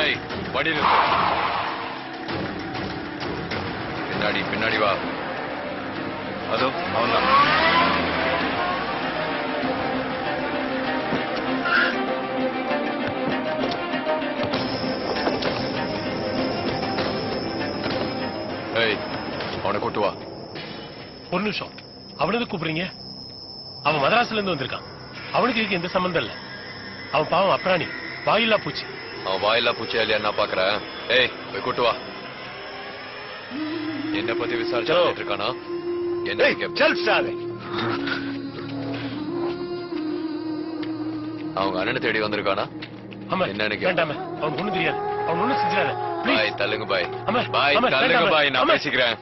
ஏய் வடி நிறுத்து. பின்னாடி பின்னாடி வா. அதோ அவன்தான். ஏய் அவனை கூட்டு வா. ஒரு நிமிஷம், அவனது கூப்பிடுறீங்க? அவன் மதராசுல இருந்து வந்திருக்கான். அவனுக்கு இதுக்கு எந்த சம்பந்தம் இல்ல. அவன் பாவம் அப்ராணி, வாயில்லா பூச்சி. அவன் வாயில்லா பூச்சியா இல்லையா என்ன பாக்குறேன். ஏய் போய் கூட்டு வா. என்ன பத்தி விசாரிச்சுட்டு இருக்கானா? அவங்க அண்ணனை தேடி வந்திருக்கானா? என்னன்னு வேண்டாம, அவன் ஒண்ணு தெரியாது. அவன் ஒண்ணு செஞ்சிடாத. பாய் தள்ளுங்க பாய். பாய் தள்ளுங்க பாய், நான் பேசிக்கிறேன்.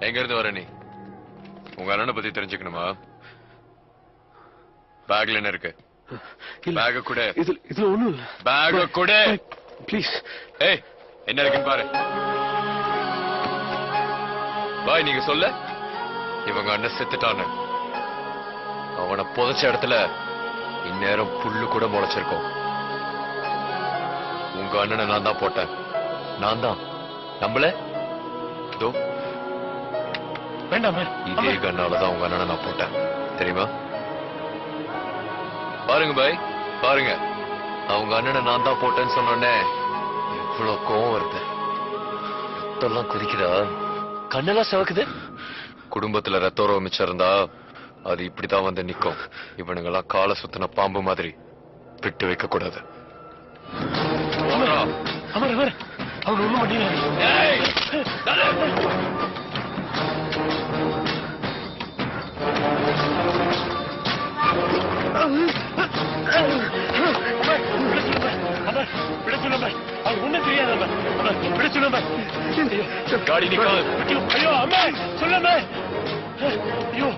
எங்க இருந்து வர நீ? உங்க அண்ணனை பத்தி தெரிஞ்சுக்கணுமா? பேக்ல என்ன இருக்கு? பேக கூட. இதுல ஒண்ணும் இல்ல. பேக கூட ப்ளீஸ். ஏய் என்ன இருக்குன்னு பாரு. பாய் நீங்க சொல்ல. இவங்க அண்ணன் செத்துட்டான்னு. அவனை புதைச்ச இடத்துல இந்நேரம் புல்லு கூட முளைச்சிருக்கும். உங்க அண்ணனை நான் தான் போட்டேன். நான் தான் நம்பல. வேண்டாம், இதே கண்ணாலதான் உங்க அண்ணனை நான் போட்டேன் தெரியுமா? பாருங்க பாய் பாருங்க, அவங்க அண்ணனை நான் தான் போட்டேன்னு சொன்னோடனே இவ்வளவு கோவம் வருது. ரத்தம்லாம் குதிக்குதா, கண்ணெல்லாம் சிவக்குது. குடும்பத்துல ரத்த உறவு மிச்சம் இருந்தா அது இப்படிதான் வந்து நிக்கும். இவனுங்கெல்லாம் காலை சுத்தின பாம்பு மாதிரி விட்டு வைக்க கூடாது. அவன் ஒண்ணும் பண்ணி ஒண்ணு தெரியாத காடி நிக்காது. ஐயோ அம்மா சொல்லுமே. ஐயோ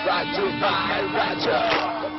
Raju, bye, Raju.